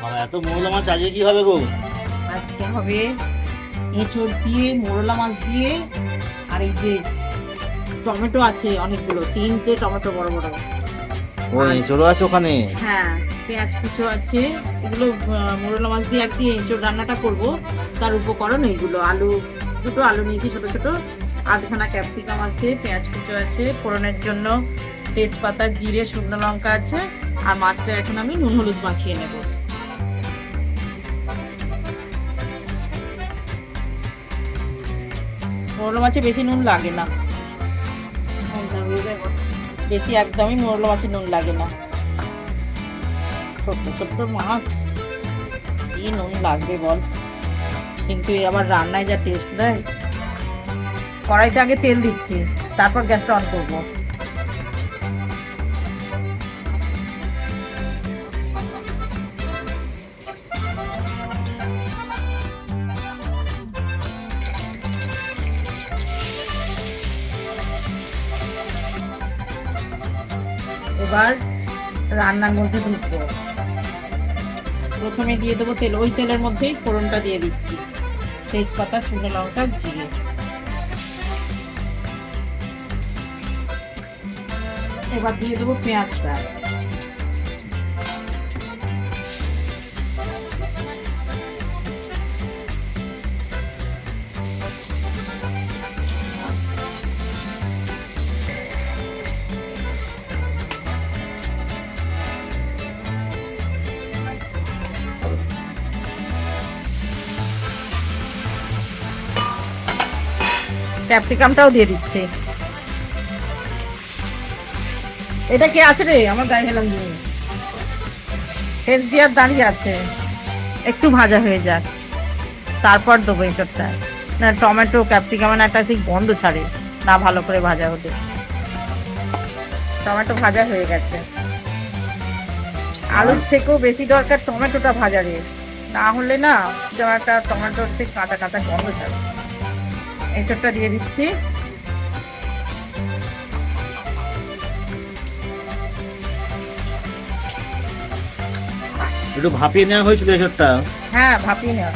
বাবা এত মোরলা মাছ আজকে কি হবে গো? আজকে হবে এঁচড় দিয়ে, মোরলা মাছ দিয়ে, আর এই যে টমেটো আছে অনেকগুলো, 3টে টমেটো বড় বড়। ও এঁচড়ও আছে ওখানে? হ্যাঁ, পেঁয়াজ কুচো আছে। এগুলো মোরলা মাছ দিয়ে একটি এঁচড় রান্নাটা করব। তার উপকরণ এইগুলো: আলু, দুটো আলু নিয়েছি ছোট ছোট, আধখানা ক্যাপসিকাম আছে, পেঁয়াজ কুচো আছে, ফোড়নের জন্য তেজপাতা, জিরে, শুকনো লঙ্কা আছে। আর মাছটা এখন আমি নুন হলুদ মাখিয়ে নেব। মোরলা মাছে বেশি নুন লাগে না, বেশি একদমই মোরলা মাছে নুন লাগে না। ছোট্ট ছোট্ট মাছ, কি নুন লাগবে বল? কিন্তু আবার রান্নায় যা টেস্ট দেয়। কড়াইতে আগে তেল দিচ্ছি, তারপর গ্যাসটা অন করবো। এবার রান্নার মধ্যে ঢুকবো। প্রথমে দিয়ে দেবো তেল, ওই তেলের মধ্যেই ফোড়নটা দিয়ে দিচ্ছি, তেজপাতা, শুকনো লঙ্কা, জিরে। এবার দিয়ে দেবো পেঁয়াজটা। ক্যাপসিকামটাও দিয়ে দিচ্ছি। এটা কে আছে রে? আমার গায়ে হেলাম দিয়ে শেষ দিয়ার দাঁড়িয়ে আছে। একটু ভাজা হয়ে যাক, তারপর দেবো এঁচড়টা। না, টমেটো ক্যাপসিকামের একটা সেই গন্ধ ছাড়ে না ভালো করে ভাজা হতে। টমেটো ভাজা হয়ে গেছে। আলুর থেকেও বেশি দরকার টমেটোটা ভাজা রে, না হলে না যেমন একটা টমেটোর থেকে কাঁচা কাঁচা গন্ধ ছাড়ে। এঁচড়টা দিয়ে দিচ্ছি। একটু ভাপিয়ে নেওয়া হয়েছিল এঁচড়টা? হ্যাঁ, ভাপিয়ে নেওয়া।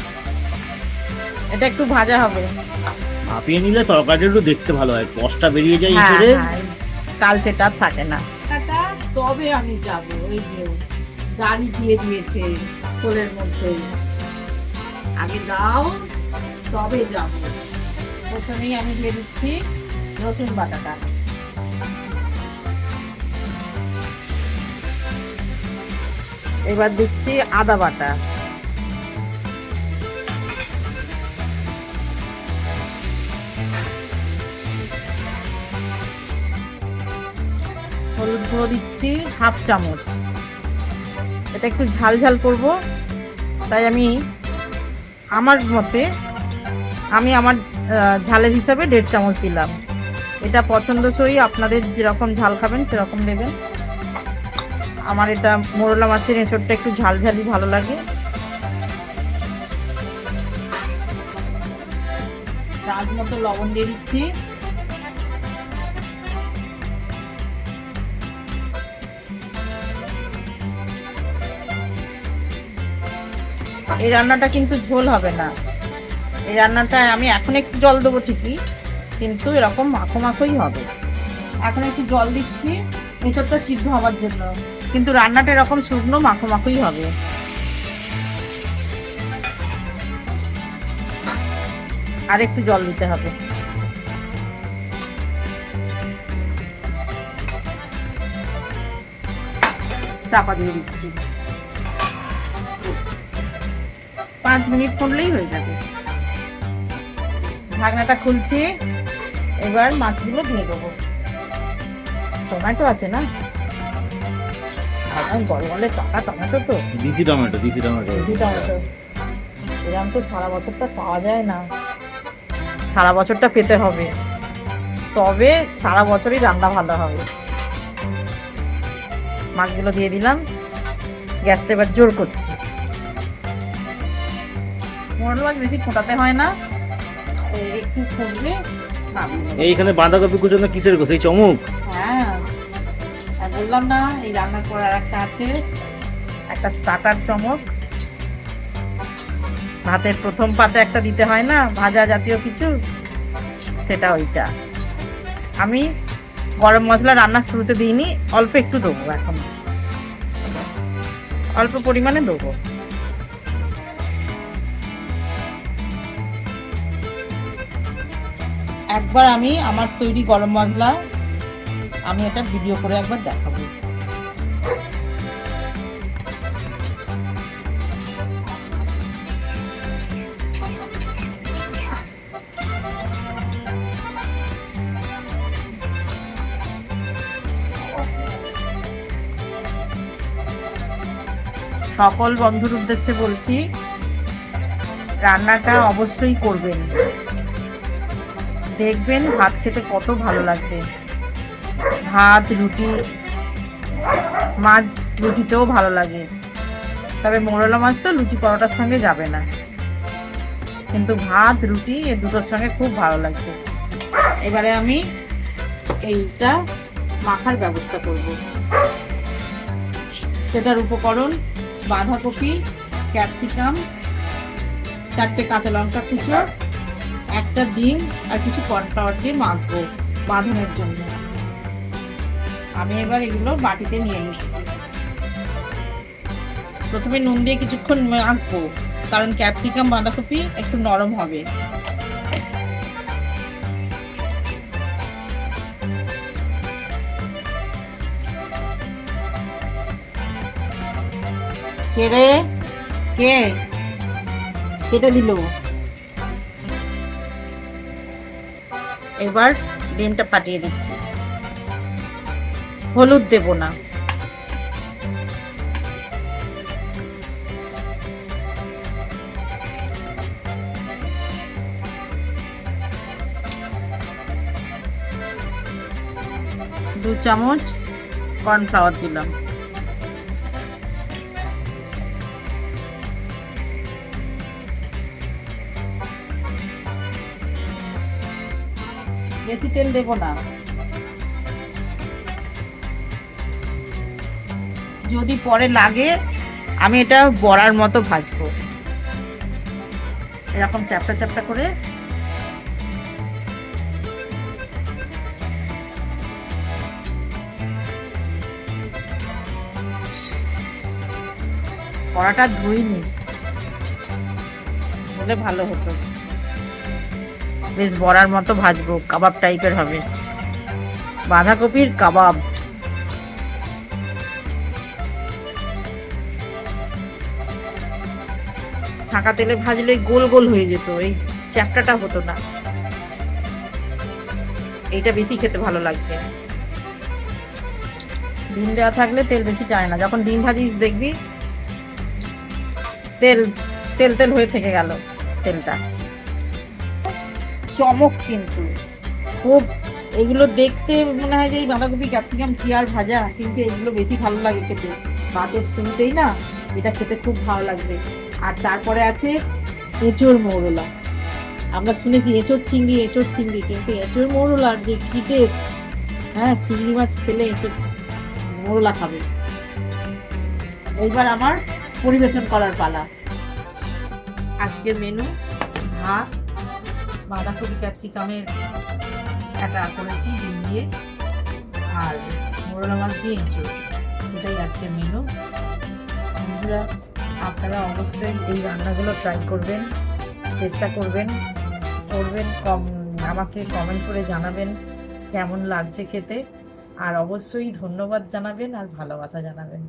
এটা একটু ভাজা হবে। ভাপিয়ে নিলে তরকারিটা একটু দেখতে ভালো হয়, কষটা বেরিয়ে যায় হ্যাঁ, এঁচড়ে। কালচেটা থাকে না। তবে আমি যাব, ওই যে গাড়ি দিয়ে দিয়েছে কোলের মধ্যে, আগে দাও তবে যাব। প্রথমেই আমি দিয়ে দিচ্ছি রসুন বাটাটা। এবার দিচ্ছি আদা বাটা। হলুদ গুঁড়ো দিচ্ছি 1/2 চামচ। এটা একটু ঝাল ঝাল করব, তাই আমি আমার মতে আমার ঝালের হিসাবে 1.5 চামচ দিলাম। এটা পছন্দসই, আপনাদের যেরকম ঝাল খাবেন সেরকম দেবেন। আমার এটা মোরলা মাছের এঁচড়টা একটু ঝাল ঝালই ভালো লাগে। স্বাদ মতো লবণ দিয়ে দিচ্ছি। এই রান্নাটা কিন্তু ঝোল হবে না। এই রান্নাটায় আমি এখন একটু জল দেবো ঠিকই, কিন্তু এরকম মাখো মাখোই হবে। এখন একটু জল দিচ্ছি এঁচড়টা সিদ্ধ হওয়ার জন্য, কিন্তু রান্নাটা এরকম শুকনো মাখো মাখোই হবে। আর একটু জল দিতে হবে। চাপা দিয়ে দিচ্ছি। 5 মিনিট করলেই হয়ে যাবে। ঢাকনাটা খুলছি। এবার মাছগুলো দিয়ে দেবো। টমেটো আছে না, গরমে পাকা টমেটো তো। দিশি টমেটো, দিশি টমেটো। দেশি টমেটো এরকম তো সারা বছরটা পাওয়া যায় না, সারা বছরটা পেতে হবে, তবে সারা বছরই রান্না ভালো হবে। মাছগুলো দিয়ে দিলাম। গ্যাসটা এবার জোর করছি। মোরলা মাছ বেশি ফোটাতে হয় না, একটু ফুটবে। এইখানে বাঁধাকপি কুচোনো কিসের গো? সেই চমক? হ্যাঁ, বললাম না এই রান্নার পর আর একটা আছে, একটা স্টার্টার চামচ। ভাতের প্রথম পাতে একটা দিতে হয় না ভাজা জাতীয় কিছু, সেটা ওইটা। আমি গরম মশলা রান্নার শুরুতে দিইনি, অল্প একটু দেবো, এখন অল্প পরিমাণে দেবো। একবার আমি আমার তৈরি গরম মশলা আমি এটা ভিডিও করে একবার দেখাবো। সকল বন্ধুর উদ্দেশ্যে বলছি, রান্নাটা অবশ্যই করবেন, দেখবেন ভাত খেতে কত ভালো লাগবে। ভাত, রুটি, মাছ রুটিতেও ভালো লাগে, তবে মোরলা মাছ তো লুচি পরোটার সঙ্গে যাবে না, কিন্তু ভাত রুটি এ দুটোর সঙ্গে খুব ভালো লাগবে। এবারে আমি এইটা মাখার ব্যবস্থা করব। সেটার উপকরণ বাঁধাকপি, ক্যাপসিকাম, 4টে কাঁচা লঙ্কা কুচো, একটা ডিম আর কিছু কর্নফ্লাওয়ার দিয়ে মাখবো বাঁধানোর জন্য। আমি এবার এগুলো বাটিতে নিয়ে নিচ্ছি। প্রথমে নুন দিয়ে কিছুক্ষণ মাখবো, কারণ ক্যাপসিকাম বাঁধাকপি একটু নরম হবে। কে রে, কে কেটে দিল? এবার ডিমটা ফাটিয়ে দিচ্ছি। হলুদ দেব না, দু চামচ কর্নফ্লাওয়ার দিলাম। বেশি তেল দেব না, যদি পরে লাগে আমি এটা বড়ার মতো ভাজবো, এরকম চ্যাপটা চ্যাপটা করে। বড়াটা ধুইনি বলে ভালো হতো। বেশ বড়ার মতো ভাজবো, কাবাব টাইপের হবে, বাঁধাকপির কাবাব। ছাঁকা তেলে ভাজলে গোল গোল হয়ে যেত, এই চ্যাপটাটা হতো না। এইটা বেশি খেতে ভালো লাগবে। ডিম দেওয়া থাকলে তেল বেশি টানে না। যখন ডিম ভাজিস দেখবি তেল তেল তেল হয়ে থেকে গেল তেলটা। চমক কিন্তু খুব, এগুলো দেখতে মনে হয় যে এই বাঁধাকপি ক্যাপসিকাম কি আর ভাজা, কিন্তু এগুলো বেশি ভালো লাগে খেতে। ভাতের শুরুতেই না এটা খেতে খুব ভালো লাগবে। আর তারপরে আছে এঁচোড় মৌরলা। আমরা শুনেছি এঁচোড় চিংড়ি, কিন্তু এঁচোড় মৌরলার যে কি টেস্ট! হ্যাঁ, চিংড়ি মাছ খেলে এঁচোড় মৌরলা খাবে। এইবার আমার পরিবেশন করার পালা। আজকের মেনু ভাত, বাঁধাকপি ক্যাপসিকামের একটা করেছি ডিম দিয়ে, আর মোরলা মাছ দিয়ে এঁচোড়। এটাই আজকের মেনু। বন্ধুরা, আপনারা অবশ্যই এই রান্নাগুলো ট্রাই করবেন, চেষ্টা করবেন, আমাকে কমেন্ট করে জানাবেন কেমন লাগছে খেতে, আর অবশ্যই ধন্যবাদ জানাবেন আর ভালোবাসা জানাবেন।